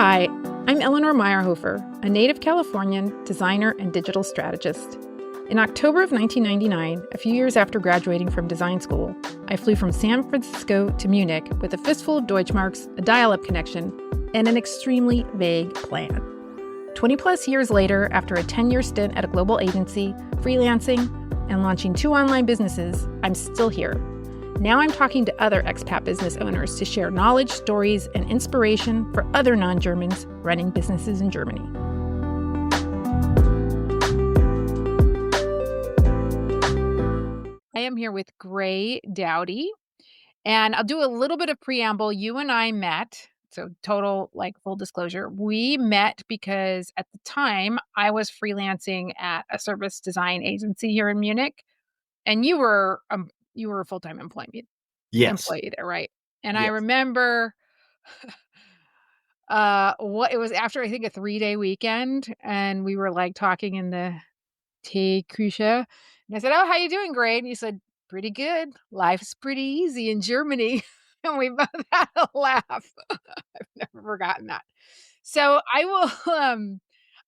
Hi, I'm Eleanor Meyerhofer, a native Californian designer and digital strategist. In October of 1999, a few years after graduating from design school, I flew from San Francisco to Munich with a fistful of Deutschmarks, a dial-up connection, and an extremely vague plan. 20 plus years later, after a 10-year stint at a global agency, freelancing, and launching 2 online businesses, I'm still here. Now I'm talking to other expat business owners to share knowledge, stories, and inspiration for other non-Germans running businesses in Germany. I am here with Dawdy, and I'll do a little bit of preamble. You and I met, so total, full disclosure, we met because at the time I was freelancing at a service design agency here in Munich, and you were a full-time employee there, right? And I Yes. remember it was after, I think, a 3-day weekend, and we were talking in the Teeküche. And I said, "Oh, how you doing, Gray?" And you said, "Pretty good. Life's pretty easy in Germany." And we both had a laugh. I've never forgotten that. So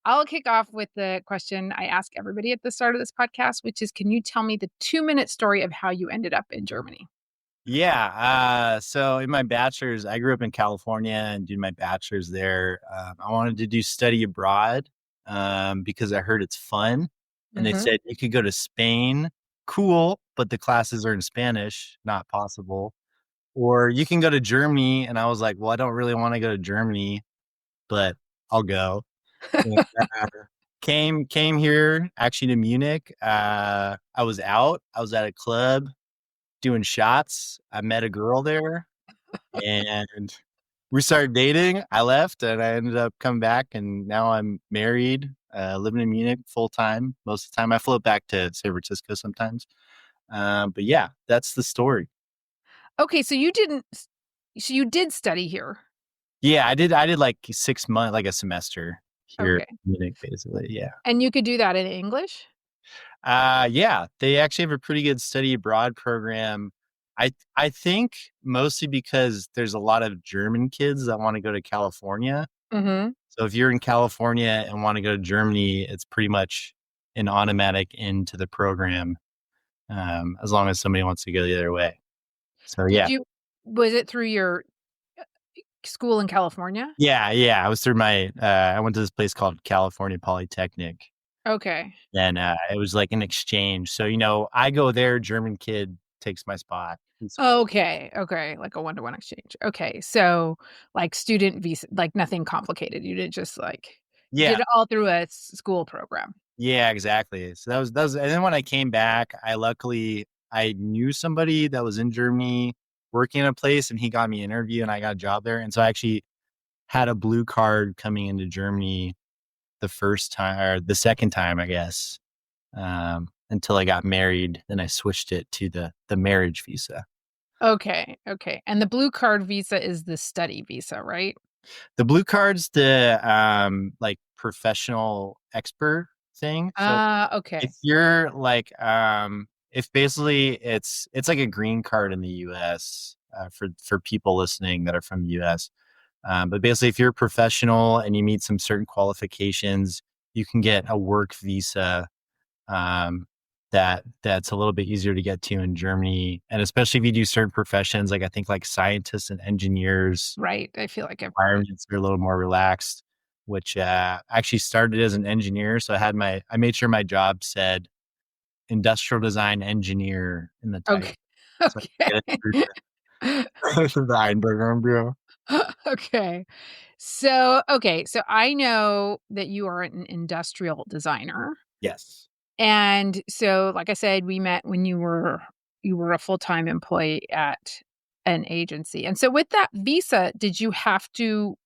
I'll kick off with the question I ask everybody at the start of this podcast, which is, can you tell me the 2-minute story of how you ended up in Germany? Yeah. So in my bachelor's, I grew up in California and did my bachelor's there. I wanted to do study abroad because I heard it's fun. And they said you could go to Spain. Cool. But the classes are in Spanish. Not possible. Or you can go to Germany. And I was like, well, I don't really want to go to Germany, but I'll go. And, came here actually to Munich. I was out. I was at a club doing shots. I met a girl there and we started dating. I left and I ended up coming back, and now I'm married, living in Munich full time. Most of the time I float back to San Francisco sometimes. But yeah, that's the story. Okay, so you did study here. Yeah, I did like 6 months, like a semester here Okay. in Munich, basically. Yeah. And you could do that in English? Yeah, they actually have a pretty good study abroad program. I think mostly because there's a lot of German kids that want to go to California. Mm-hmm. So if you're in California and want to go to Germany, it's pretty much an automatic into the program, as long as somebody wants to go the other way. So yeah. Was it through your school in California? Yeah. I was through I went to this place called California Polytechnic. Okay. And it was like an exchange. So, I go there, German kid takes my spot. Okay. Like a 1-to-1 exchange. Okay. So student visa, nothing complicated. You did just you did Yeah. it all through a school program. Yeah, exactly. So that was, and then when I came back, I knew somebody that was in Germany working in a place, and he got me an interview and I got a job there. And so I actually had a blue card coming into Germany the first time, or the second time, I guess, until I got married. Then I switched it to the marriage visa. Okay. And the blue card visa is the study visa, right? The blue card's the professional expert thing. So Okay. if you're if basically it's like a green card in the US, for people listening that are from the US. But basically, if you're a professional and you meet some certain qualifications, you can get a work visa, that's a little bit easier to get to in Germany. And especially if you do certain professions, I think scientists and engineers, Right. I feel like environments are a little more relaxed, which actually started as an engineer. So I made sure my job said industrial design engineer in the title. Okay. So the Einberger Bureau. Okay. So I know that you are an industrial designer. Yes. And so, like I said, we met when you were a full-time employee at an agency. And so with that visa, did you have to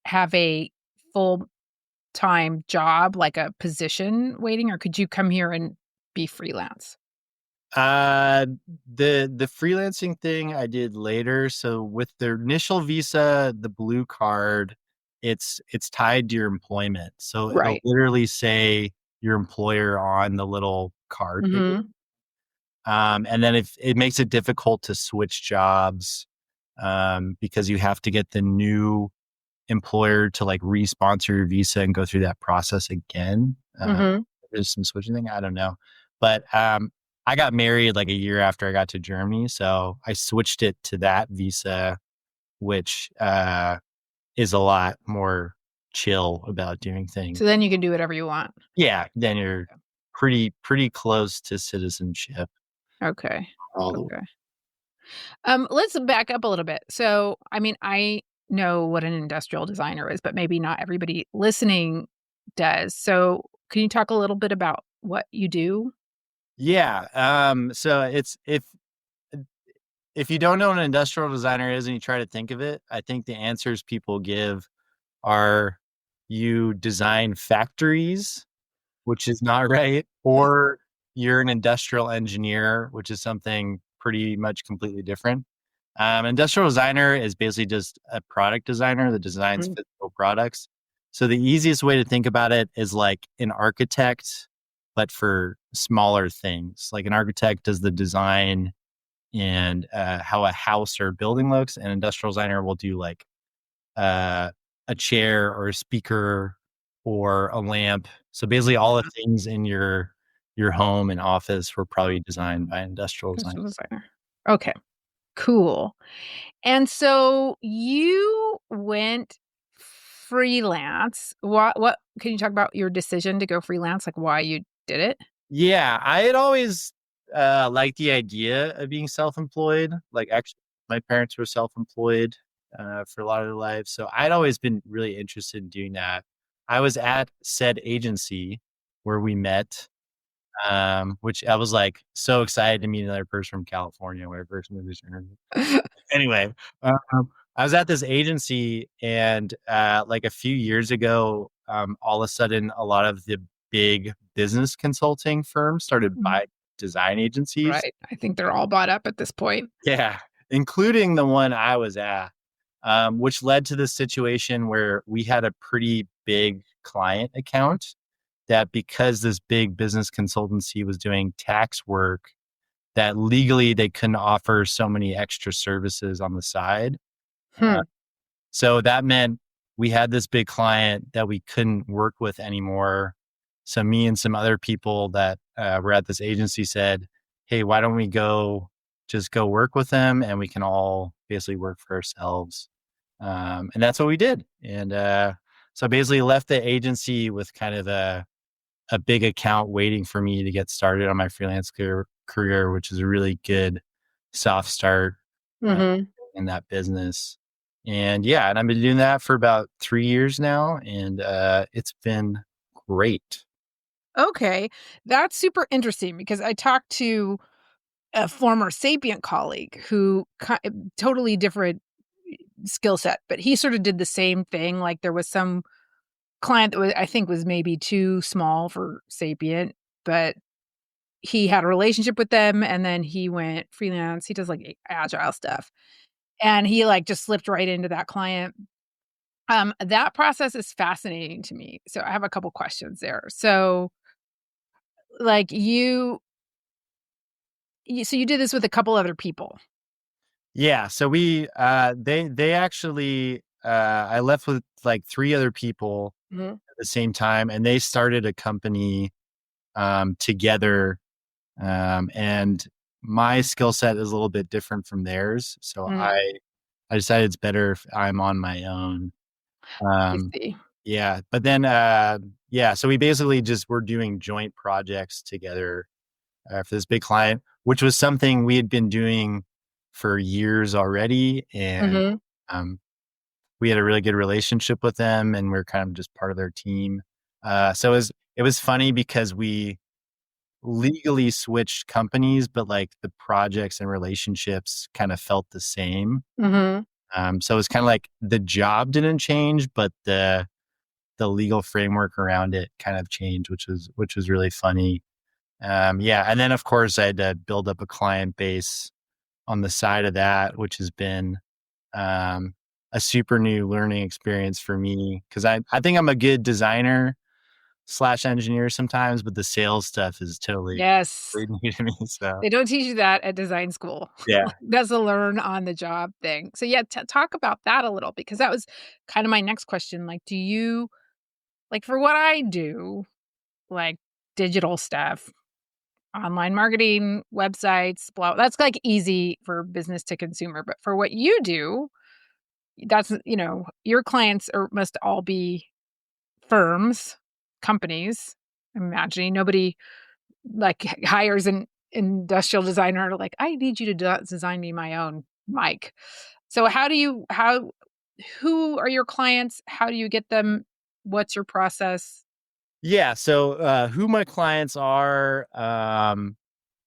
have a full-time job, like a position waiting, or could you come here and be freelance? The freelancing thing I did later. So with the initial visa, the blue card, it's tied to your employment. So it'll Right. literally say your employer on the little card. Mhm. And then if it makes it difficult to switch jobs, because you have to get the new employer to like re-sponsor your visa and go through that process again. Mm-hmm. There's some switching thing. I don't know. But I got married like a year after I got to Germany. So I switched it to that visa, which is a lot more chill about doing things. So then you can do whatever you want. Yeah. Then you're pretty close to citizenship. Okay. All the Okay. Let's back up a little bit. So, I mean, I know what an industrial designer is, but maybe not everybody listening does. So, can you talk a little bit about what you do? Yeah. So it's if you don't know what an industrial designer is and you try to think of it, I think the answers people give are you design factories, which is not right, or you're an industrial engineer, which is something pretty much completely different. Industrial designer is basically just a product designer that designs Mm. physical products. So the easiest way to think about it is like an architect, but for smaller things. Like an architect does the design and how a house or building looks, and industrial designer will do like a chair or a speaker or a lamp. So basically, all the things in your home and office were probably designed by industrial design. Industrial designer. Okay. Cool. And so you went freelance. What can you talk about your decision to go freelance, like why you did it? Yeah, I had always liked the idea of being self-employed. Like, actually, my parents were self-employed for a lot of their lives, so I'd always been really interested in doing that. I was at said agency where we met, which I was like so excited to meet another person from California when I first moved to Germany. Anyway, um, I was at this agency, and like a few years ago, all of a sudden, a lot of the big business consulting firms started Mhm. buying design agencies. Right. I think they're all bought up at this point. Yeah, including the one I was at, which led to this situation where we had a pretty big client account that because this big business consultancy was doing tax work, that legally they couldn't offer so many extra services on the side. Hmm. So that meant we had this big client that we couldn't work with anymore. So me and some other people that were at this agency said, "Hey, why don't we just go work with them, and we can all basically work for ourselves." And that's what we did. And so basically left the agency with kind of a big account waiting for me to get started on my freelance career, which is a really good soft start uh, Mhm. in that business. And yeah, and I've been doing that for about 3 years now, and it's been great. Okay. That's super interesting because I talked to a former Sapient colleague who totally different skill set, but he sort of did the same thing. Like there was some client that I think was maybe too small for Sapient, but he had a relationship with them and then he went freelance. He does like agile stuff. And he like just slipped right into that client. That process is fascinating to me. So I have a couple questions there. So like so you did this with a couple other people. Yeah, so we they actually I left with like three other people Mhm. at the same time, and they started a company together. And my skill set is a little bit different from theirs, so Mhm. I decided it's better if I'm on my own. I Um, see. yeah, but then yeah, so we basically just were doing joint projects together for this big client, which was something we had been doing for years already, and Mhm. um, we had a really good relationship with them, and we are kind of just part of their team. So it was funny because we legally switched companies, but like the projects and relationships kind of felt the same. Mhm. So it's kind of like the job didn't change, but the legal framework around it kind of changed, which was really funny. Yeah, and then of course I had to build up a client base on the side of that, which has been um, a super new learning experience for me because I think I'm a good designer, engineer sometimes, but the sales stuff is totally Yes. new to me. So They don't teach you that at design school. yeah. That's a learn on the job thing. So yeah, talk about that a little because that was kind of my next question. Like, do you like for what I do, like digital stuff, online marketing, websites, blah, that's like easy for business to consumer. But for what you do, that's, your clients must all be firms, companies. I'm imagining nobody like hires an industrial designer like, I need you to design me my own mic. So who are your clients? How do you get them? What's your process? Yeah. So who my clients are,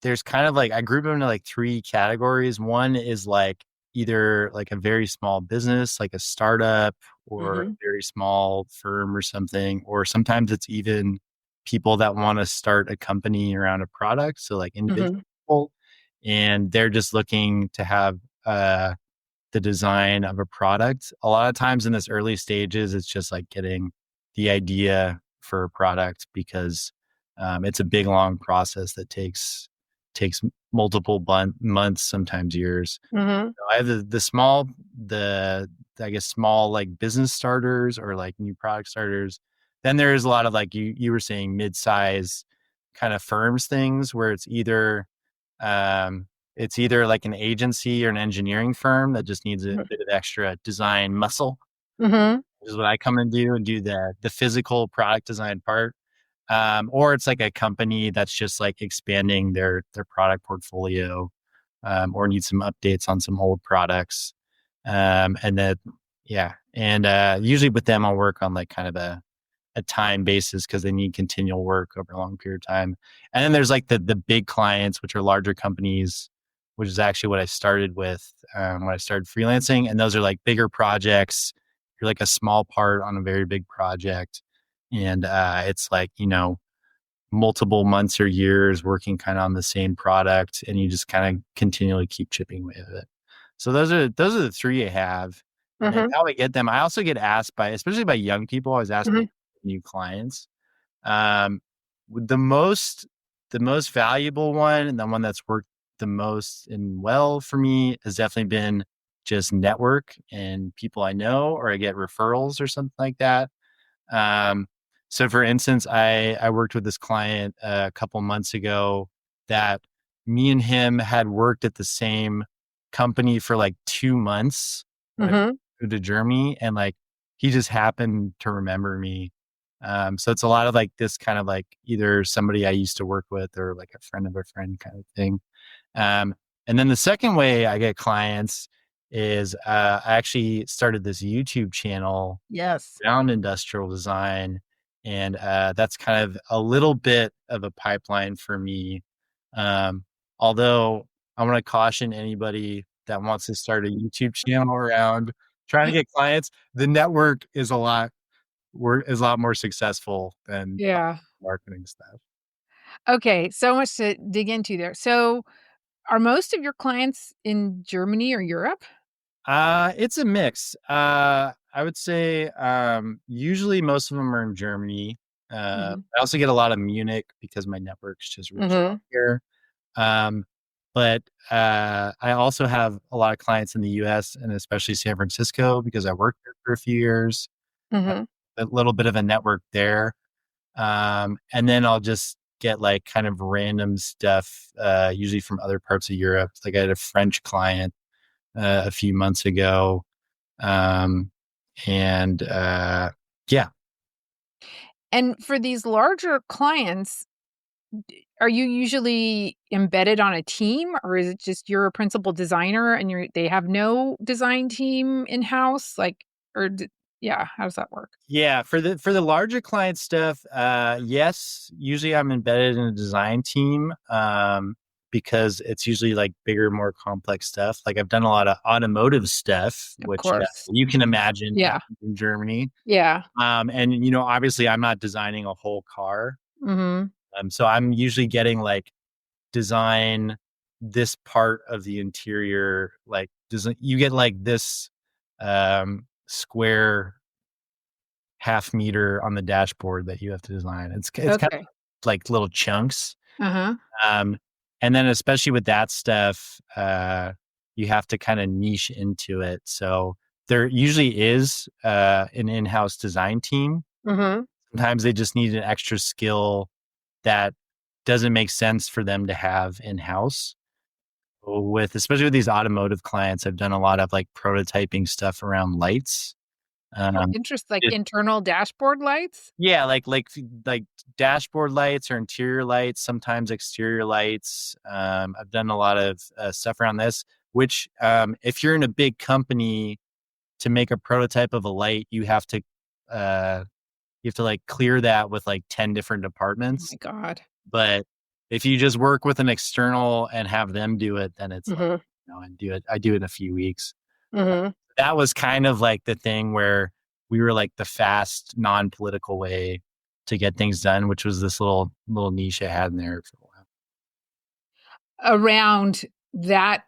there's kind of like I group them into like three categories. One is like either like a very small business, like a startup or a Mhm. very small firm or something, or sometimes it's even people that want to start a company around a product. So like individual Mhm. people, and they're just looking to have the design of a product. A lot of times in this early stages, it's just like getting the idea for a product because it's a big long process that takes multiple months, sometimes years. Mhm. So I have the small the I guess small like business starters or like new product starters. Then there's a lot of like you were saying mid-size kind of firms things where um, it's either like an agency or an engineering firm that just needs a bit of extra design muscle. Mhm. Is what I come and do the physical product design part. Or it's like a company that's just like expanding their product portfolio, or needs some updates on some old products. And then yeah, and usually with them I'll work on like kind of a time basis because they need continual work over a long period of time. And then there's like the big clients, which are larger companies, which is actually what I started with when I started freelancing. And those are like bigger projects. You're like a small part on a very big project. And it's like, multiple months or years working kind of on the same product. And you just kind of continually keep chipping away at it. So those are the three I have. And then Mhm. how I get them, I also get asked by, especially by young people, I was asked by Mhm. new clients. Um, the most valuable one and the one that's worked the most and well for me has definitely been just network and people I know, or I get referrals or something like that. Um, so for instance, I worked with this client a couple months ago that me and him had worked at the same company for like 2 months when I Mhm. flew to Germany, and like he just happened to remember me. So it's a lot of like this kind of like either somebody I used to work with or like a friend of a friend kind of thing. Um, and then the second way I get clients is I actually started this YouTube channel Yes. around industrial design. And that's kind of a little bit of a pipeline for me. Um, Although I want to caution anybody that wants to start a YouTube channel around trying to get clients, the network is a lot more successful than Yeah. marketing stuff. Okay, so much to dig into there. So, are most of your clients in Germany or Europe? It's a mix. I would say usually most of them are in Germany. Mhm. I also get a lot of Munich because my network's just really strong Mhm. here. Um, but I also have a lot of clients in the US and especially San Francisco because I worked there for a few years. Uh, Mhm. a little bit of a network there. And then I'll just get like kind of random stuff, usually from other parts of Europe. Like I had a French client a few months ago. Um, and yeah, And for these larger clients, are you usually embedded on a team or is it just you're a principal designer and they have no design team in-house? Like, or yeah, how does that work? yeah. For the larger client stuff, yes, usually I'm embedded in a design team. Because it's usually like bigger, more complex stuff. Like I've done a lot of automotive stuff, Of which course. you can imagine Yeah. in Germany. Yeah. And obviously, I'm not designing a whole car. Mhm. So I'm usually getting like design this part of the interior, like doesn't you get like this square half meter on the dashboard that you have to design. It's kind of Okay. like little chunks. Uh-huh. Um, and then especially with that stuff, you have to kind of niche into it. So there usually is an in-house design team. Mm-hmm. Sometimes they just need an extra skill that doesn't make sense for them to have in-house. Especially with these automotive clients, I've done a lot of like prototyping stuff around lights. Oh, Um, interesting. Like internal dashboard lights? Yeah, like dashboard lights or interior lights, sometimes exterior lights. I've done a lot of stuff around this. Which, if you're in a big company, to make a prototype of a light, uh, you have to like clear that with like 10 different Oh departments. my God. But if you just work with an external and have them do it, then it's like, Mm-hmm. and do it. I do it in a few weeks. Mm-hmm. That was kind of like the thing where we were like the fast, non-political way to get things done, which was this little niche I had in there for a while. Around that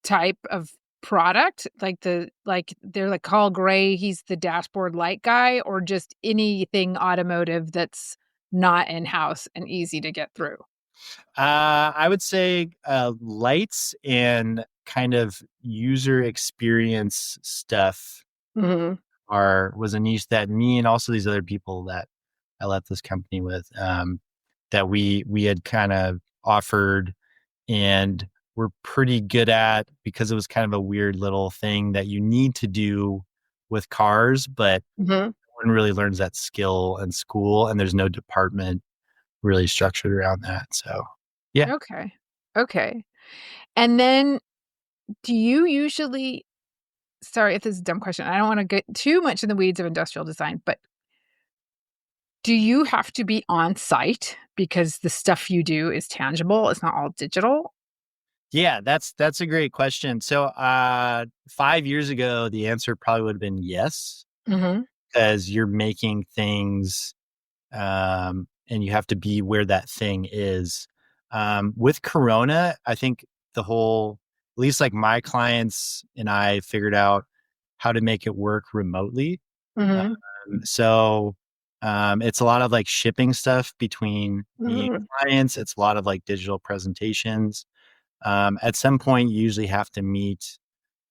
type of product, like they're like Carl Gray, he's the dashboard light guy, or just anything automotive that's not in-house and easy to get through? I would say lights and kind of user experience stuff Mm-hmm. was a niche that me and also these other people that I left this company with, that we had kind of offered and we're pretty good at, because it was kind of a weird little thing that you need to do with cars, but Mm-hmm. no one really learns that skill in school, and there's no department really structured around that. So, yeah. Okay. Okay. And then do you usually, sorry if this is a dumb question, I don't want to get too much in the weeds of industrial design, but do you have to be on site because the stuff you do is tangible? It's not all digital? Yeah, that's a great question. So, 5 years ago, the answer probably would have been yes, Mm-hmm. because you're making things, and you have to be where that thing is. With Corona, I think at least like my clients and I figured out how to make it work remotely. Mm-hmm. So, it's a lot of like shipping stuff between me and Mm-hmm. clients. It's a lot of like digital presentations. At some point, you usually have to meet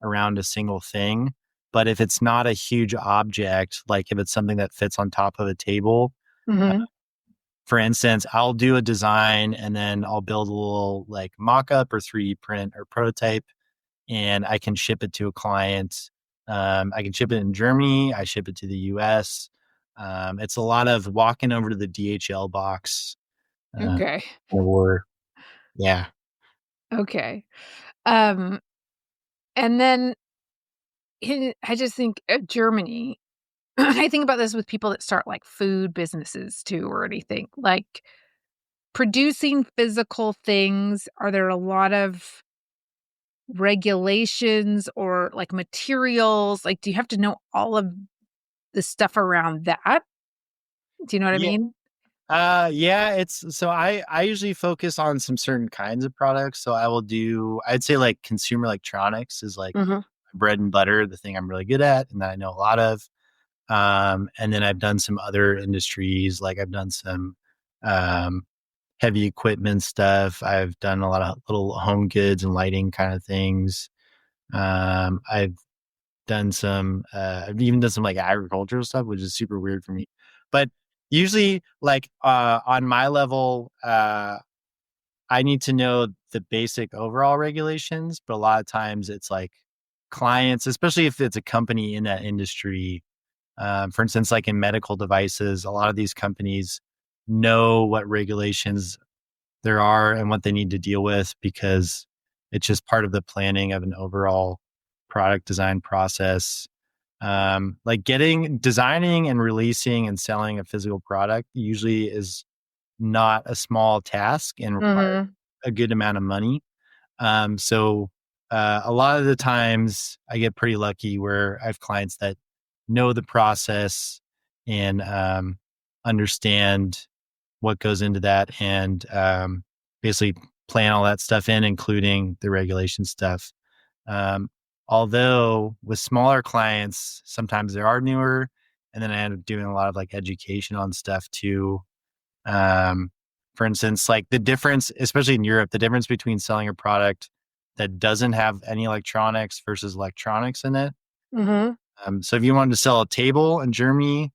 around a single thing. But if it's not a huge object, like if it's something that fits on top of a table, uh, Mm-hmm. for instance, I'll do a design and then I'll build a little like mock up or 3D print or prototype, and I can ship it to a client. I can ship it in Germany, I ship it to the US. It's a lot of walking over to the DHL box, uh, Okay. or yeah. Okay. Um, and then I just think Germany, I think about this with people that start like food businesses too, or anything like producing physical things. Are there a lot of regulations or like materials? Like, do you have to know all of the stuff around that? Do you know what I Yeah. mean? Yeah, I usually focus on some certain kinds of products. So I'd say like consumer electronics is like Mhm. bread and butter, the thing I'm really good at and that I know a lot of. And then I've done some other industries, like I've done some um heavy equipment stuff. I've done a lot of little home goods and lighting kind of things. I've even done some like agricultural stuff, which is super weird for me. But usually like on my level, I need to know the basic overall regulations, but a lot of times it's like clients, especially if it's a company in that industry. For instance, like in medical devices, a lot of these companies know what regulations there are and what they need to deal with, because it's just part of the planning of an overall product design process. Like designing and releasing and selling a physical product usually is not a small task and requires Mhm. a good amount of money. So, a lot of the times I get pretty lucky where I have clients that know the process and understand what goes into that, and basically plan all that stuff in, including the regulation stuff. Um, Although with smaller clients, sometimes they are newer And then I ended up doing a lot of like education on stuff too. Um, for instance, like the difference, especially in Europe, the difference between selling a product that doesn't have any electronics versus electronics in it. Mm-hmm. So if you wanted to sell a table in Germany,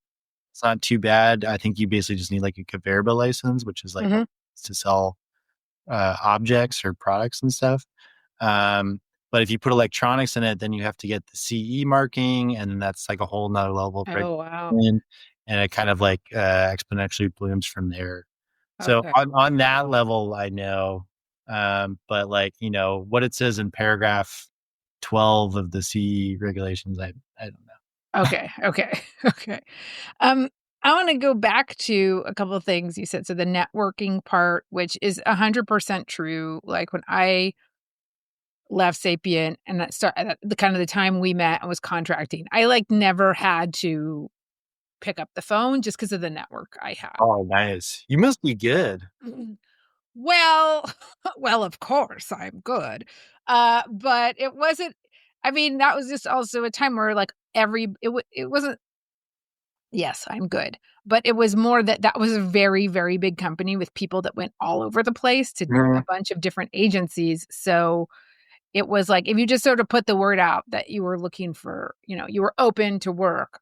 it's not too bad. I think you basically just need like a Gewerbe license, which is like Mm-hmm. to sell objects or products and stuff. But if you put electronics in it, then you have to get the CE marking, and that's like a whole nother level of Oh, wow. regulation, and it kind of like exponentially blooms from there. So Okay. on that level, I know, but like what it says in paragraph 12 of the CE regulations, I don't know. Okay. Okay. Okay. Um, I want to go back to a couple of things you said. So the networking part, which is 100% true. Like when I left Sapient and that started the kind of the time we met and was contracting, I like never had to pick up the phone just because of the network I had. Oh, nice. You must be good. Well, well, of course I'm good. But it wasn't, I mean, that was just also a time where like it wasn't, yes, I'm good. But it was more that was a very, very big company with people that went all over the place to a Mhm. bunch of different agencies. So it was like if you just sort of put the word out that you were looking for, you were open to work,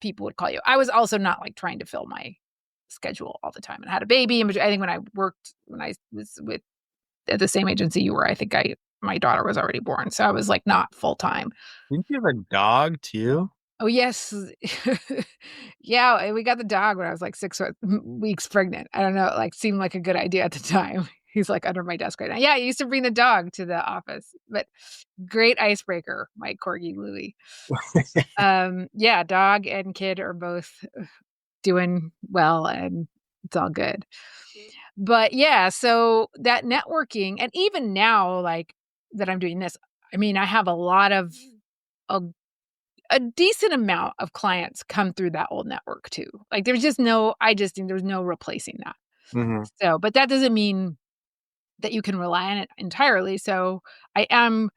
people would call you. I was also not like trying to fill my schedule all the time and had a baby. And I think when I was with at the same agency you were, I think my daughter was already born. So I was like not full time. Didn't you have a dog too? Oh, yes. Yeah, we got the dog when I was like weeks pregnant. I don't know, it like seemed like a good idea at the time. He's like under my desk right now. Yeah, I used to bring the dog to the office, but great icebreaker, my corgi Louie. Yeah, dog and kid are both doing well and it's all good. But yeah, so that networking and even now, like that I'm doing this, I mean, I have a a decent amount of clients come through that old network too. Like I just think there's no replacing that. Mhm. So, but that doesn't mean that you can rely on it entirely. So I am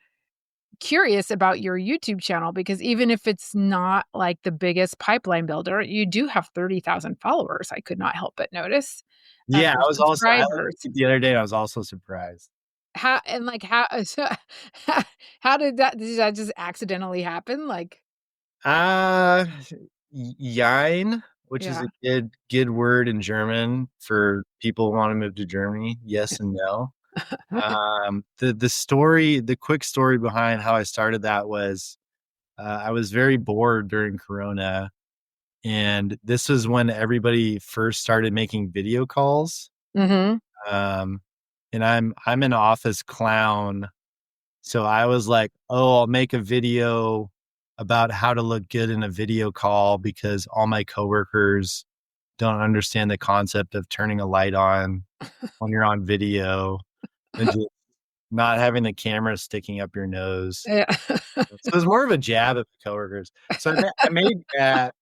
curious about your YouTube channel because even if it's not like the biggest pipeline builder, you do have 30,000 followers. I could not help but notice Yeah, or I looked subscribers. at it the other day and I was also surprised. How and like how so how did that just accidentally happen? Like, Uh, Jein, which is yeah. a good word in German for people who wanna move to Germany, yes and no. The quick story behind how I started that was, I was very bored during Corona, and this was when everybody first started making video calls. Mhm. Um, and I'm an office clown. So I was like, "Oh, I'll make a video about how to look good in a video call because all my coworkers don't understand the concept of turning a light on when you're on video and just not having the camera sticking up your nose." Yeah. So it was more of a jab at the coworkers. So I made that.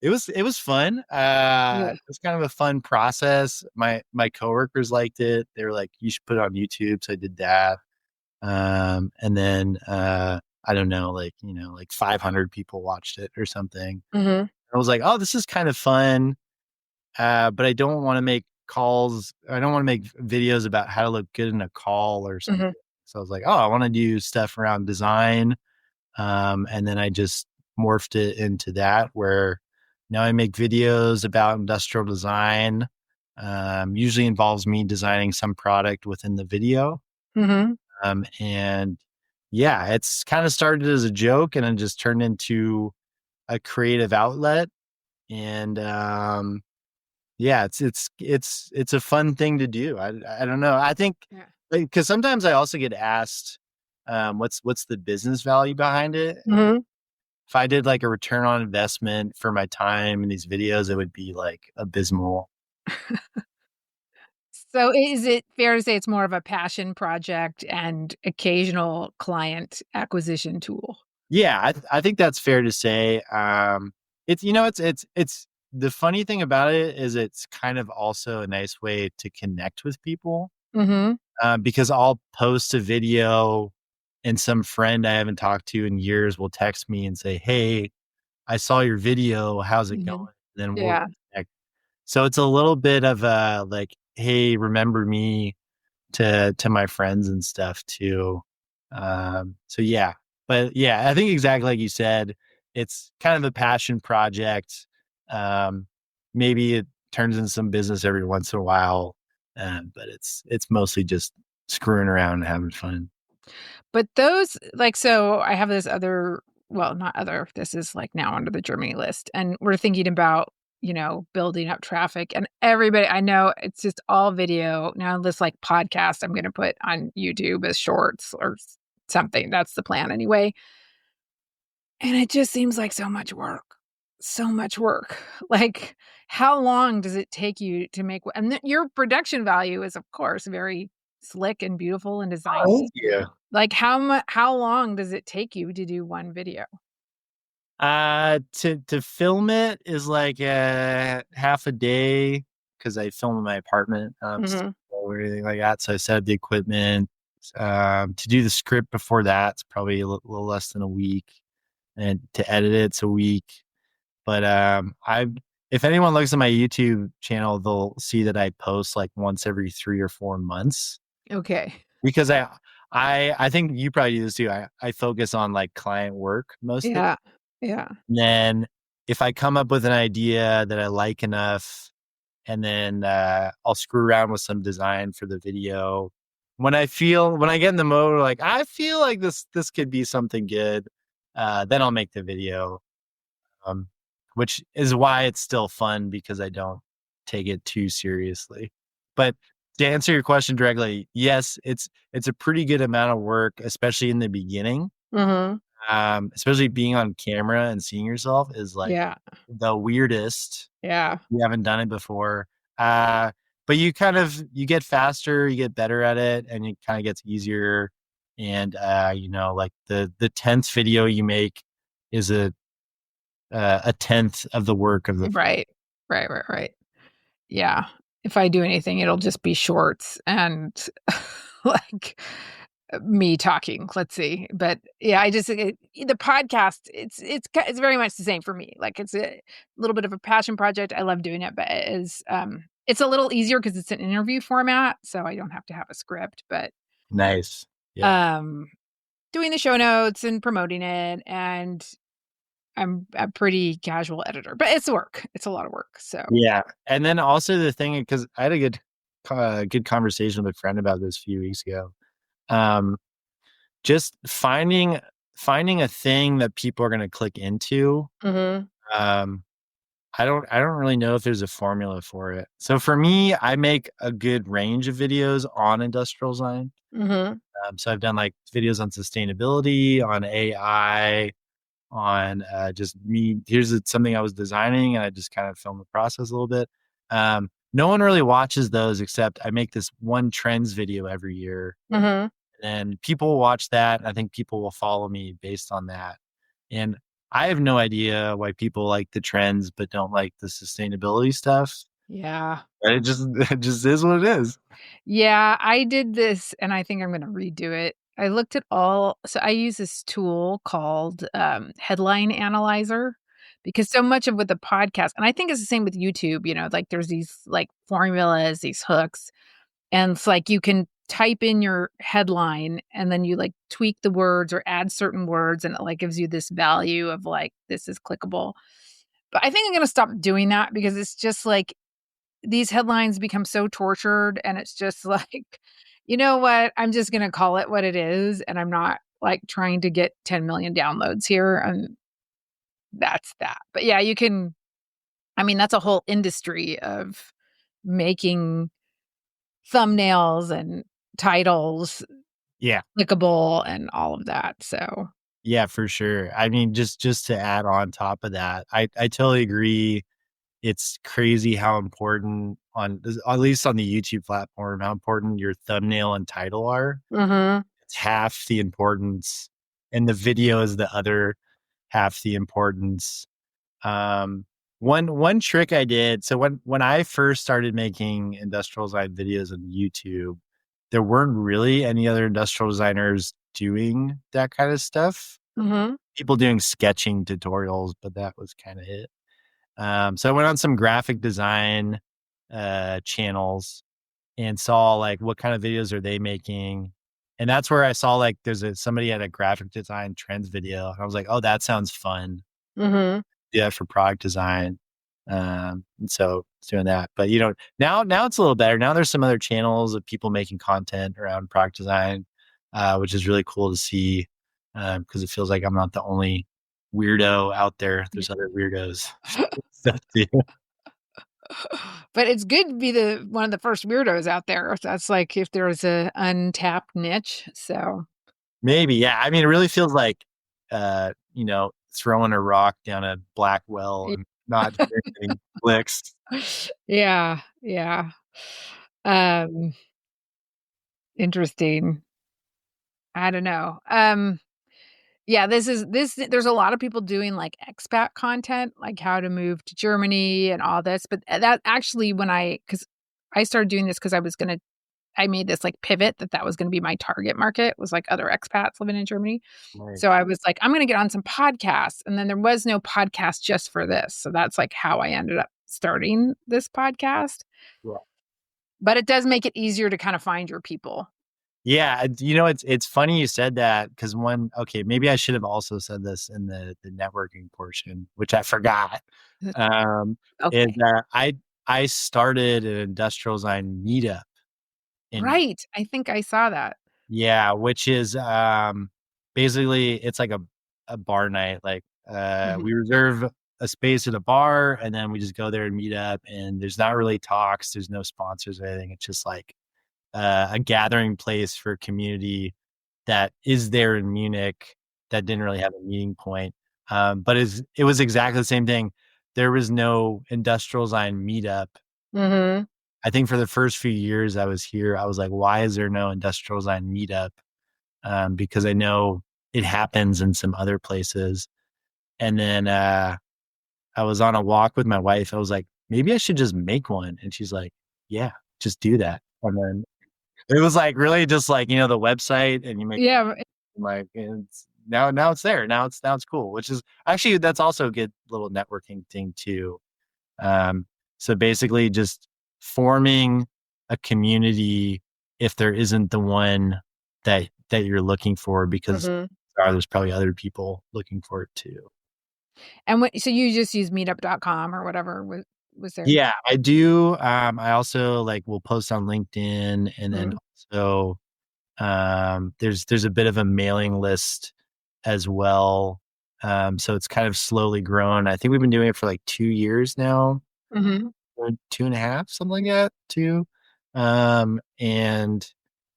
It was fun. Yeah. It was kind of a fun process. My coworkers liked it. They were like, "You should put it on YouTube." So I did that. And then I don't know, like 500 people watched it or something. Mhm. I was like, "Oh, this is kind of fun." But I don't want to make calls. I don't want to make videos about how to look good in a call or something. Mhm. So I was like, "Oh, I want to do stuff around design." And then I just morphed it into that where now I make videos about industrial design. Usually involves me designing some product within the video. Mhm. And yeah, it's kind of started as a joke and then just turned into a creative outlet. And yeah, it's a fun thing to do. I don't know. I think Yeah. because sometimes I also get asked, what's the business value behind it? Mhm. If I did like a return on investment for my time in these videos, it would be like abysmal. So is it fair to say it's more of a passion project and occasional client acquisition tool? Yeah, I think that's fair to say. It's the funny thing about it is it's kind of also a nice way to connect with people, Mhm. because I'll post a video and some friend I haven't talked to in years will text me and say, "Hey, I saw your video. How's it Mhm. going? Then we'll Yeah. connect. So it's a little bit of a like, hey, remember me to my friends and stuff too. So yeah, but yeah, I think exactly like you said, it's kind of a passion project. Um, Maybe it turns into some business every once in a while, but it's mostly just screwing around and having fun. But those like, so I have this other, well, not other, this is like now under the Germany list. And we're thinking about, building up traffic, and everybody I know it's just all video. Now this like podcast I'm gonna put on YouTube as shorts or something. That's the plan anyway. And it just seems like so much work. So much work. Like, how long does it take you to make and your production value is, of course, very slick and beautiful and designed. Oh, yeah. Like, how long does it take you to do one video? To film it is like half a day because I film in my apartment, Mhm. or anything like that. So I set up the equipment. To do the script before that, it's probably a little less than a week, and to edit it, it's a week. But I, if anyone looks at my YouTube channel, they'll see that I post like once every 3 or 4 months Okay. because I think you probably do this too. I focus on like client work mostly. Yeah. Yeah. And then if I come up with an idea that I like enough, and then I'll screw around with some design for the video. When I get in the mode, like I feel like this could be something good, then I'll make the video. Um, which is why it's still fun because I don't take it too seriously. But to answer your question directly, yes, it's a pretty good amount of work, especially in the beginning. Mhm. Especially being on camera and seeing yourself is like Yeah. the weirdest. Yeah. You haven't done it before. But you get faster, you get better at it, and it kind of gets easier. And like the 10th video you make is a tenth of the work of the Right. Right, right, right. Yeah. If I do anything, it'll just be shorts and like me talking. Let's see. But yeah, the podcast, it's very much the same for me. Like it's a little bit of a passion project. I love doing it, but it's a little easier because it's an interview format, so I don't have to have a script. But nice. Yeah. um, doing the show notes and promoting it, and I'm a pretty casual editor, but it's work. It's a lot of work. So Yeah. And then also the thing, because I had a good conversation with a friend about this a few weeks ago. Um, just finding a thing that people are going to click into. Mhm. Um, I don't really know if there's a formula for it. So for me, I make a good range of videos on industrial design. Mhm. So I've done like videos on sustainability, on AI, on just me. Something I was designing, and I just kind of film the process a little bit. No one really watches those except I make this one trends video every year, Mhm. and people will watch that. I think people will follow me based on that. And I have no idea why people like the trends but don't like the sustainability stuff. Yeah. It just it just is what it is. Yeah, I did this, and I think I'm gonna redo it. I looked at all so I use this tool called, Headline Analyzer, because so much of with the podcast and I think it's the same with YouTube, like, there's these, like, formulas, these hooks, and it's like you can type in your headline, and then you, like, tweak the words or add certain words, and it, like, gives you this value of, like, this is clickable. But I think I'm gonna stop doing that because it's just, like, these headlines become so tortured, and it's just like, you know what? I'm just gonna call it what it is, and I'm not, like, trying to get 10 million downloads here, and that's that. But yeah, I mean, that's a whole industry of making thumbnails and titles Yeah. clickable and all of that, so Yeah, for sure. I mean, just to add on top of that, I totally agree. It's crazy how important at least on the YouTube platform, how important your thumbnail and title are. Mhm. It's half the importance, and the video is the other half the importance. Um, one trick I did. So when I first started making industrial design videos on YouTube, there weren't really any other industrial designers doing that kind of stuff. Mm-hmm. people doing sketching tutorials, but that was kind of it. So I went on some graphic design channels and saw like what kind of videos are they making. And that's where I saw like somebody had a graphic design trends video. And I was like, oh, that sounds fun. Mm-hmm. Do that for product design. And so it's doing that. But now it's a little better. Now there's some other channels of people making content around product design, which is really cool to see because it feels like I'm not the only weirdo out there. There's other weirdos. Stuff too. But it's good to be one of the first weirdos out there. That's like if there's a untapped niche. So Maybe, yeah. I mean, it really feels like, throwing a rock down a black well and not getting clicks. yeah, yeah. Um, Interesting. I don't know. Yeah, there's a lot of people doing like expat content, like how to move to Germany and all this. But that actually, because I started doing this because I made this like pivot that was going to be my target market was like other expats living in Germany. Right. So I was like, I'm going to get on some podcasts. And then there was no podcast just for this. So that's like how I ended up starting this podcast. Yeah. But it does make it easier to kind of find your people. Yeah, it's funny you said that because maybe I should have also said this in the networking portion, which I forgot. Okay. Is that I started an industrial design meetup Right. I think I saw that. yeah, which is basically it's like a bar night. Like Mhm. we reserve a space at a bar and then we just go there and meet up and there's not really talks, there's no sponsors or anything. It's just like a gathering place for community that is there in Munich that didn't really have a meeting point. But it was exactly the same thing. There was no industrial design meetup. Mhm. I think for the first few years I was here, I was like, why is there no industrial design meetup? Because I know it happens in some other places. And then I was on a walk with my wife. I was like, maybe I should just make one. And she's like, yeah, just do that. And then it was like really just like, the website and you make Yeah. like now it's there. Now it's cool, which is actually that's also a good little networking thing too. So basically just forming a community if there isn't the one that you're looking for because Mhm. there's probably other people looking for it too. And so you just use meetup.com or whatever was there? Yeah, I do. I also like will post on LinkedIn and then Mhm. also there's a bit of a mailing list as well. So it's kind of slowly grown. I think we've been doing it for like 2 years now, Mhm. or 2.5, something like that, too. And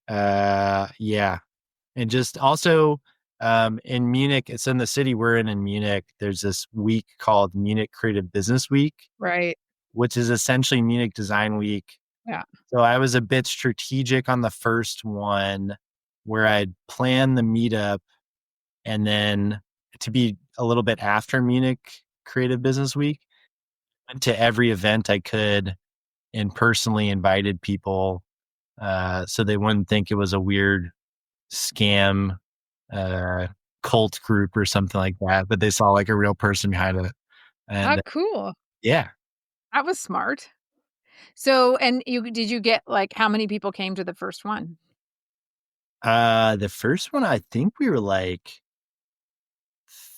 yeah. And just also in Munich, it's in the city we're in Munich, there's this week called Munich Creative Business Week, Right. which is essentially Munich Design Week. Yeah. So I was a bit strategic on the first one where I'd plan the meetup and then to be a little bit after Munich Creative Business Week, went to every event I could and personally invited people so they wouldn't think it was a weird scam uh, cult group or something like that, but they saw like a real person behind it. Ah, And cool. yeah, That was smart. So, and did you get like how many people came to the first one? the first one, I think we were like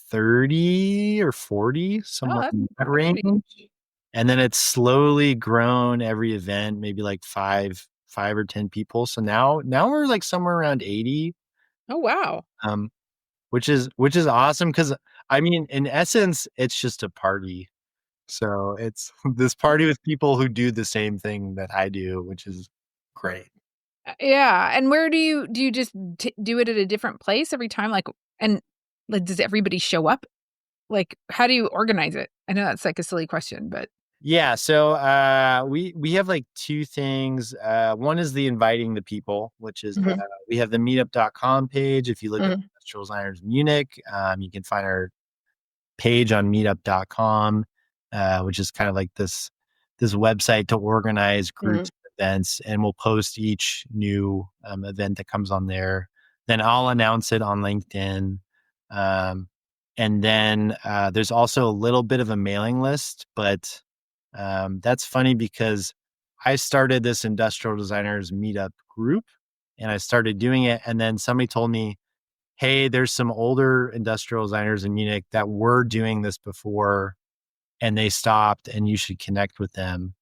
30 or 40, Oh, somewhere that's in that range. pretty. And then it's slowly grown every event, maybe like five or 10 people. So now we're like somewhere around 80, Oh, wow. um, which is awesome because I mean, in essence, it's just a party. So it's this party with people who do the same thing that I do, which is great. Yeah. And where do you just do it at a different place every time? And like, does everybody show up? Like, how do you organize it? I know that's like a silly question, but Yeah, so we have like two things. One is the inviting the people, which is Mhm. we have the meetup.com page. If you look up Mhm. Industrial Designers Munich, you can find our page on meetup.com, which is kind of like this website to organize Mhm. groups of events, and we'll post each new event that comes on there. Then I'll announce it on LinkedIn. Um, and then there's also a little bit of a mailing list, but that's funny because I started this industrial designers meetup group and I started doing it. And then somebody told me, hey, there's some older industrial designers in Munich that were doing this before and they stopped and you should connect with them.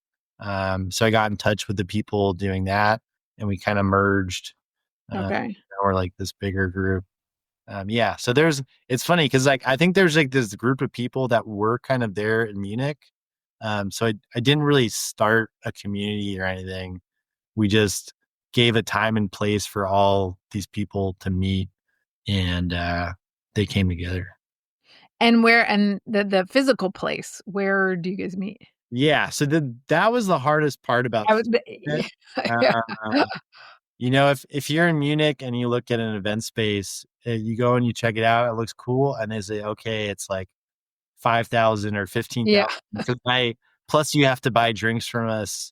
So I got in touch with the people doing that and we kind of merged. Okay. Now we're like this bigger group. Yeah. So it's funny because like, I think there's like this group of people that were kind of there in Munich. So I didn't really start a community or anything. We just gave a time and place for all these people to meet and they came together. And the physical place, where do you guys meet? Yeah. So that was the hardest part about I was, it. yeah. If you're in Munich and you look at an event space, you go and you check it out, it looks cool. And they say, okay, it's like 5,000 or Yeah. 15,000 plus you have to buy drinks from us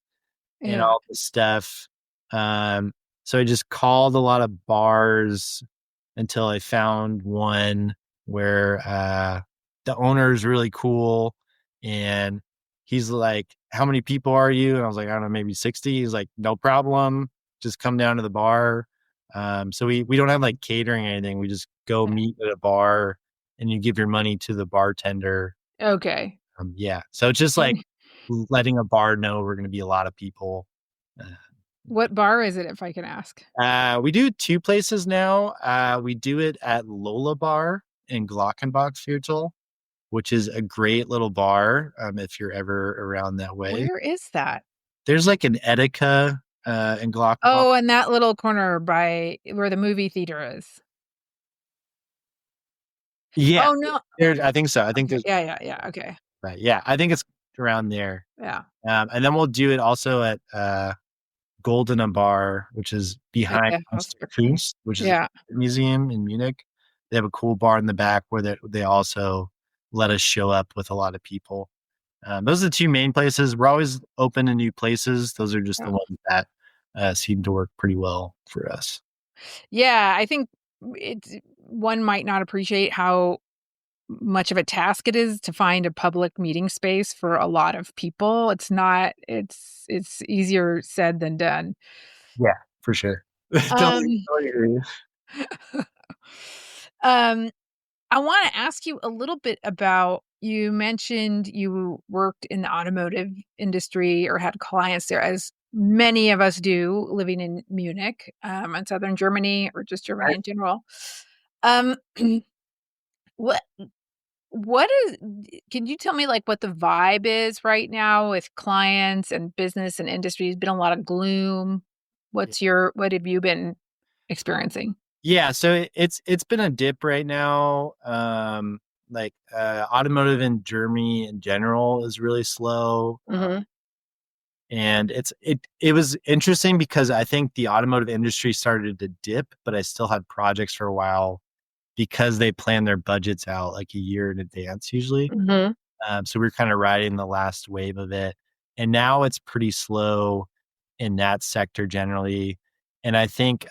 and Yeah. all this stuff. So I just called a lot of bars until I found one where the owner is really cool. And he's like, how many people are you? And I was like, I don't know, maybe 60. He's like, no problem. Just come down to the bar. So we don't have like catering or anything. We just go meet at a bar and you give your money to the bartender. Okay. Yeah. So it's just like letting a bar know we're going to be a lot of people. Uh, What bar is it, if I can ask? we do two places now. We do it at Lola Bar in Glockenbachviertel, which is a great little bar. If you're ever around that way, Where is that? there's like an Etika in Glockenbach. Oh, in that little corner by where the movie theater is. Yeah, Oh, no. I think so. I think Okay. there's Yeah. Okay. right. Yeah, I think it's around there. Yeah. And then we'll do it also at Golden Bar, which is behind Okay. Teeküche, which is a Yeah. museum in Munich. They have a cool bar in the back where they also let us show up with a lot of people. Those are the two main places. We're always open to new places. Those are just the ones that seem to work pretty well for us. Yeah. I think one might not appreciate how much of a task it is to find a public meeting space for a lot of people. It's easier said than done. Yeah, for sure. Um, Totally agree. um, I want to ask you a little bit about, you mentioned you worked in the automotive industry or had clients there, as many of us do living in Munich, in southern Germany, or just Germany Right. in general. Um, what what is can you tell me like what the vibe is right now with clients and business and industry? There's been a lot of gloom. What have you been experiencing? Yeah, so it's been a dip right now. Automotive in Germany in general is really slow. Mhm. And it was interesting because I think the automotive industry started to dip, but I still had projects for a while because they plan their budgets out like a year in advance usually. Mhm. So we're kind of riding the last wave of it. And now it's pretty slow in that sector generally. And I think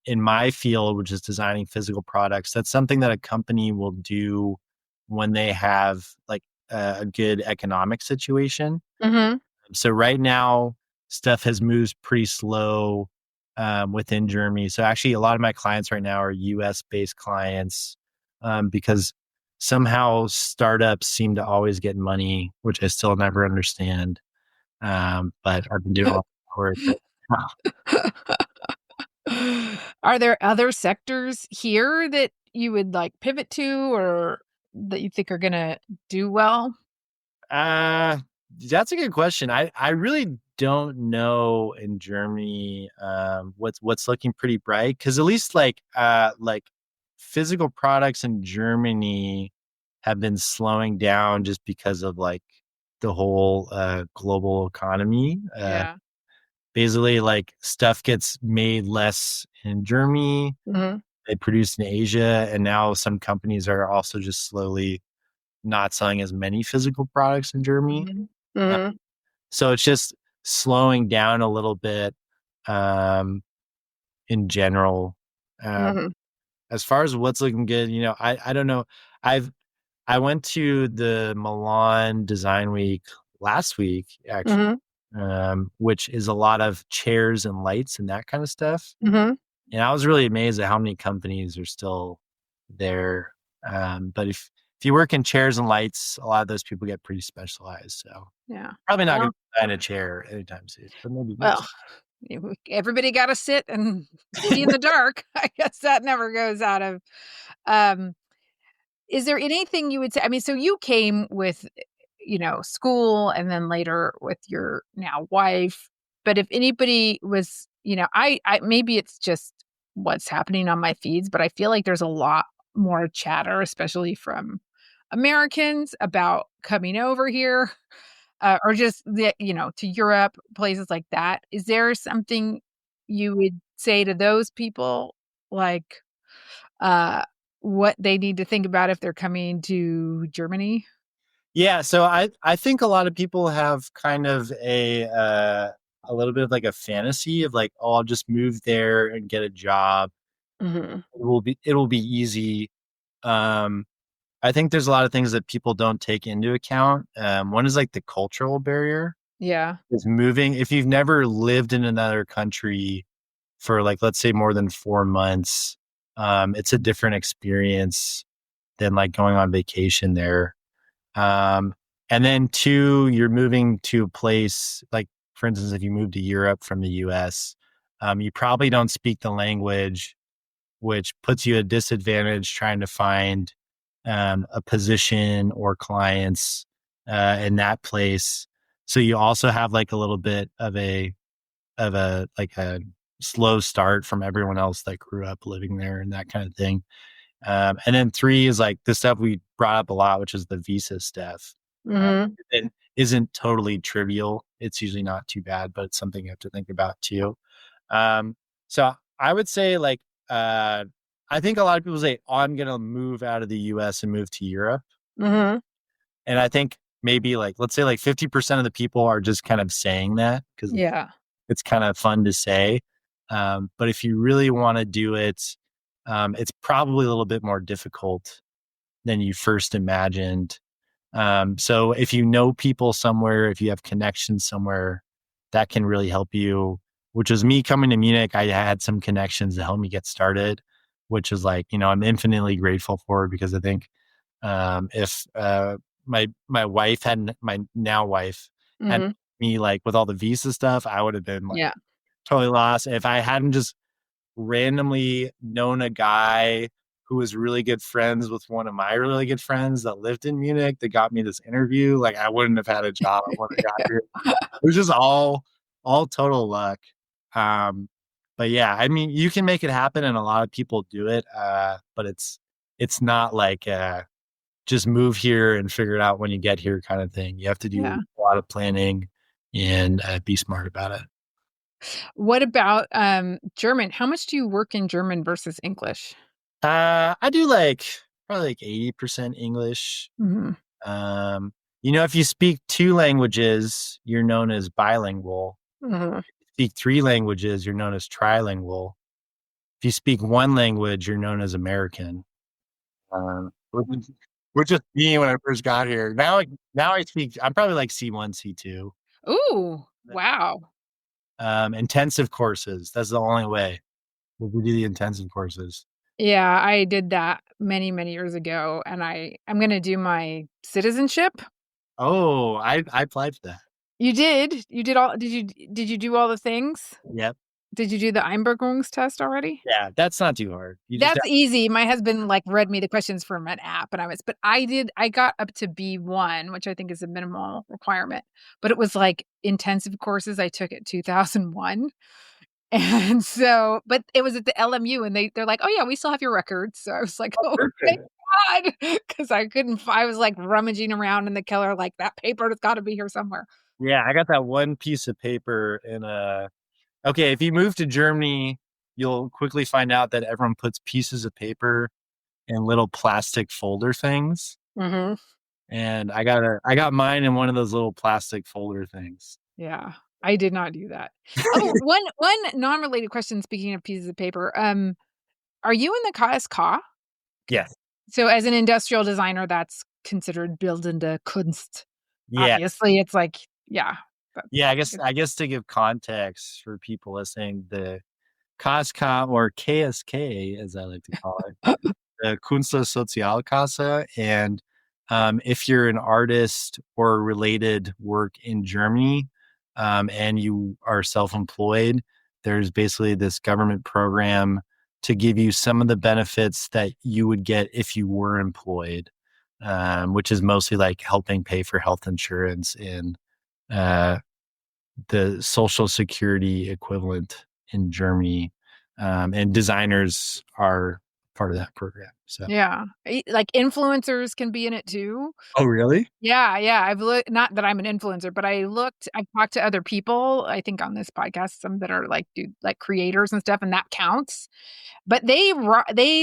in my field, which is designing physical products, that's something that a company will do when they have like a good economic situation. Mhm. So right now, stuff has moved pretty slow within Germany. So actually, a lot of my clients right now are US based clients because somehow startups seem to always get money, which I still never understand. But I've been doing all the work right now. Are there other sectors here that you would like pivot to, or that you think are gonna do well? Uh, that's a good question. I really don't know in Germany what's looking pretty bright because at least like physical products in Germany have been slowing down just because of like the whole global economy. Yeah. Basically, like stuff gets made less in Germany. Mhm. They produce in Asia, and now some companies are also just slowly not selling as many physical products in Germany. Mhm. Uh, Mhm. so it's just slowing down a little bit um, in general. Um, Mhm. as far as what's looking good, I don't know. I went to the Milan Design Week last week, actually, which is a lot of chairs and lights and that kind of stuff. And I was really amazed at how many companies are still there. But if you work in chairs and lights, a lot of those people get pretty specialized. So Yeah, probably not going to design a chair anytime soon, but maybe next. Everybody got to sit and be in the dark. I guess that never goes out of. Is there anything you would say? I mean, so you came with, school and then later with your now wife. But if anybody was, I maybe it's just what's happening on my feeds, but I feel like there's a lot more chatter, especially from Americans about coming over here or just to Europe, places like that. Is there something you would say to those people, like what they need to think about if they're coming to Germany? Yeah, so I think a lot of people have kind of a little bit of like a fantasy of like, oh, I'll just move there and get a job. It'll be easy. I think there's a lot of things that people don't take into account. One is like the cultural barrier. Yeah. Is moving. If you've never lived in another country for like, let's say more than 4 months, it's a different experience than like going on vacation there. And then 2, you're moving to a place like, for instance, if you move to Europe from the US, you probably don't speak the language, which puts you at a disadvantage trying to find a position or clients in that place. So you also have like a little bit of a like a slow start from everyone else that grew up living there and that kind of thing. And then 3 is like the stuff we brought up a lot, which is the visa stuff. It isn't totally trivial. It's usually not too bad, but it's something you have to think about too. So I would say like, I think a lot of people say, oh, I'm going to move out of the US and move to Europe. And I think maybe like, let's say like 50% of the people are just kind of saying that because it's kind of fun to say. But if you really want to do it, it's probably a little bit more difficult than you first imagined. So if you know people somewhere, if you have connections somewhere, that can really help you, which is me coming to Munich. I had some connections to help me get started, which is like, I'm infinitely grateful for, because I think if my wife hadn't, my now wife hadn't me like with all the visa stuff, I would have been like totally lost. If I hadn't just randomly known a guy who was really good friends with one of my really good friends that lived in Munich that got me this interview, like I wouldn't have had a job when I got here. It was just all total luck. But yeah, I mean, you can make it happen, and a lot of people do it. But it's not like just move here and figure it out when you get here kind of thing. You have to do a lot of planning and be smart about it. What about German? How much do you work in German versus English? I do like probably like 80% English. If you speak 2 languages, you're known as bilingual. If you speak 3 languages, you're known as trilingual. If you speak 1 language, you're known as American. Which is me when I first got here. Now I speak, I'm probably like C1, C2. Ooh, wow. Intensive courses. That's the only way. We do the intensive courses. Yeah, I did that many, many years ago, and I'm going to do my citizenship. Oh, I applied for that. You did? Did you do all the things? Yep. Did you do the Einbürgerungstest already? Yeah, that's not too hard. That's easy. My husband read me the questions from an app, and but I got up to B1, which I think is a minimal requirement, but it was like intensive courses I took at 2001. And so, but it was at the LMU, and they're like, oh yeah, we still have your records. So I was like, oh, thank God. Cause I was like rummaging around in the keller, like that paper has got to be here somewhere. Yeah. I got that one piece of paper in okay. If you move to Germany, you'll quickly find out that everyone puts pieces of paper in little plastic folder things. And I got mine in one of those little plastic folder things. Yeah. I did not do that. Oh, one non-related question, speaking of pieces of paper. are you in the KSK? Yes. So as an industrial designer, that's considered bildende Kunst. Yeah. Obviously, it's like, yeah. Yeah. I guess to give context for people listening, the KSK or KSK, as I like to call it, the Künstlersozialkasse. And if you're an artist or related work in Germany, and you are self-employed, there's basically this government program to give you some of the benefits that you would get if you were employed, which is mostly like helping pay for health insurance and uh, the social security equivalent in Germany. And designers are part of that program. So, Yeah. Like influencers can be in it too. oh, really? Yeah, yeah. I've looked, not that I'm an influencer, but I've talked to other people, I think on this podcast, some that are like, do like creators and stuff, and that counts. But they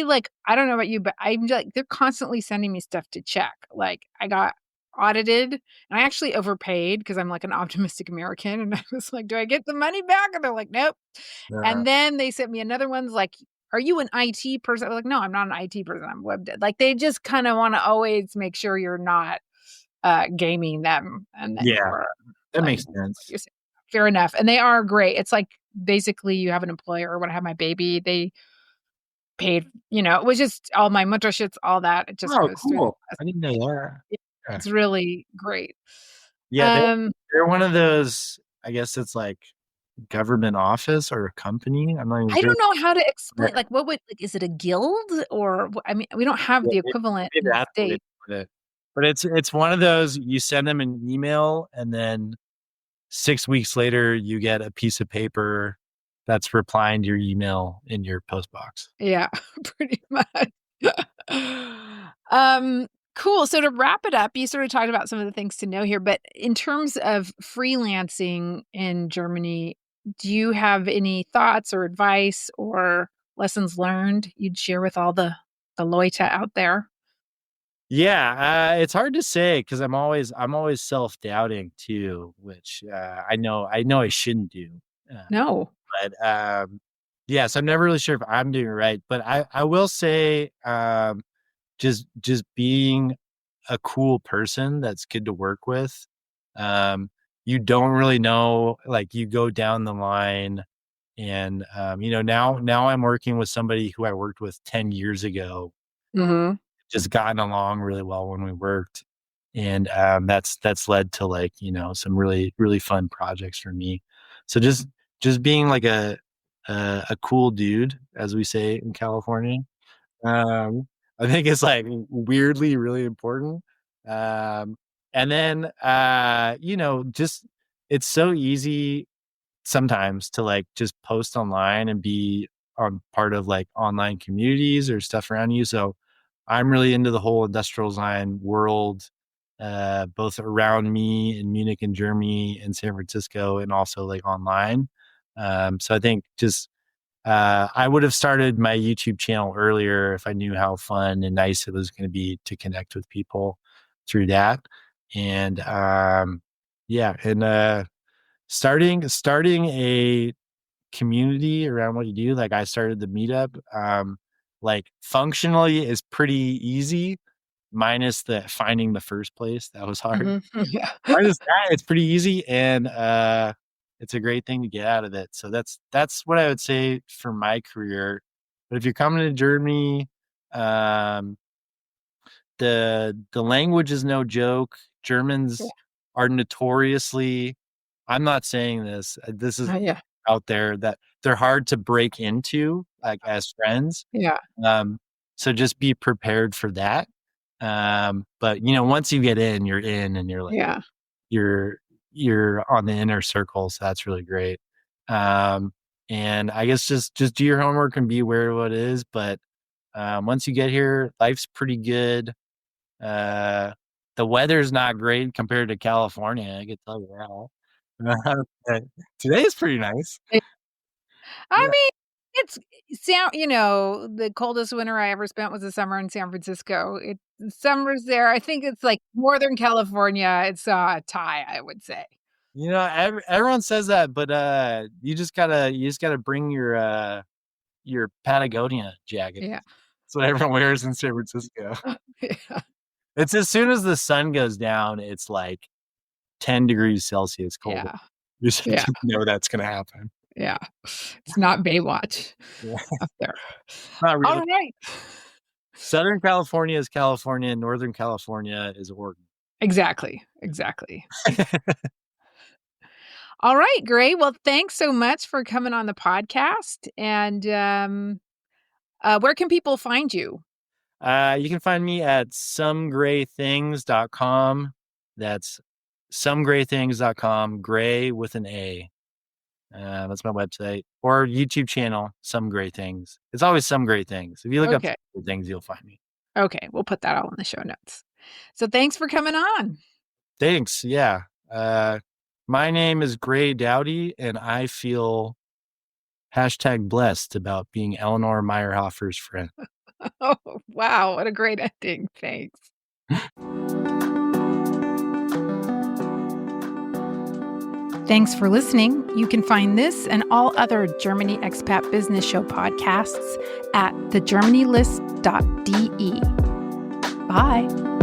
like, I don't know about you, but I'm like, they're constantly sending me stuff to check. Like I got audited and I actually overpaid because I'm like an optimistic American. And I was like, do I get the money back? And they're like, nope. Uh, And then they sent me another one's like, are you an IT person? I'm like, no, I'm not an IT person. I'm web dev. Like they just kind of want to always make sure you're not gaming them and that yeah, you're that like, makes sense. fair enough. And they are great. It's like basically you have an employer. When I had my baby, they paid, it was just all my Mutterschutz, all that. It just Oh, goes through. cool. I didn't know that. Yeah, It's really great. yeah, Um, they're one of those. I guess it's like government office or a company. I'm not even I sure. don't know how to Yeah, explain, like, is it a guild or I mean, we don't have the equivalent maybe in the that's the way to States. put it. But it's one of those. You send them an email, and then 6 weeks later, you get a piece of paper that's replying to your email in your post box. Yeah, pretty much. Um, cool. So to wrap it up, you sort of talked about some of the things to know here, but in terms of freelancing in Germany, do you have any thoughts or advice or lessons learned you'd share with all the Leute out there? Yeah, it's hard to say because I'm always self-doubting too, which I know I shouldn't do. Uh, No. but yes, I'm never really sure if I'm doing it right. But I will say, just being a cool person that's good to work with. Um, you don't really know, like you go down the line, and now I'm working with somebody who I worked with 10 years ago, Mhm. just gotten along really well when we worked. And that's led to, like, some really, really fun projects for me. So just being like a cool dude, as we say in California, I think it's like weirdly really important. Um, and then just it's so easy sometimes to like just post online and be on part of like online communities or stuff around you. So I'm really into the whole industrial design world, both around me in Munich and Germany and San Francisco, and also like online. So I think just I would have started my YouTube channel earlier if I knew how fun and nice it was going to be to connect with people through that. And yeah, and starting a community around what you do, like I started the meetup, like functionally is pretty easy, minus the finding the first place. That was hard. Mhm. Yeah. Minus that, it's pretty easy, and it's a great thing to get out of it. So that's what I would say for my career. But if you're coming to Germany, um, the language is no joke. Yeah. Germans are notoriously, I'm not saying this, this is Yeah. out there, that they're hard to break into, like, as friends. Yeah. Um, so just be prepared for that. But once you get in, you're in, and you're like, Yeah. you're you're on the inner circle. So that's really great. Um, and I guess just do your homework and be aware of what it is. But once you get here, life's pretty good. Uh, the weather's not great compared to California, I can tell you that. Today is pretty nice. I Yeah. mean, it's the coldest winter I ever spent was a summer in San Francisco. Summers there, I think it's like Northern California, it's a tie, I would say. Everyone says that, but you just gotta bring your your Patagonia jacket. Yeah. That's what everyone wears in San Francisco. Yeah. It's as soon as the sun goes down, it's like 10 degrees Celsius colder. Yeah. You just Yeah. know that's going to happen. Yeah. It's not Baywatch Yeah. up there. Not really. All right. Southern California is California. Northern California is Oregon. Exactly. All right, great. Well, thanks so much for coming on the podcast. And where can people find you? You can find me at somegraythings.com. That's somegraythings.com, gray with an A. That's my website. Or YouTube channel, Some Gray Things. It's always Some Gray Things. If you look up Some Gray Things, you'll find me. Okay, we'll put that all in the show notes. So thanks for coming on. Thanks. Yeah. My name is Gray Dawdy, and I feel #blessed about being Eleanor Meyerhofer's friend. Oh, wow. What a great ending. Thanks. Thanks for listening. You can find this and all other Germany Expat Business Show podcasts at thegermanylist.de. Bye.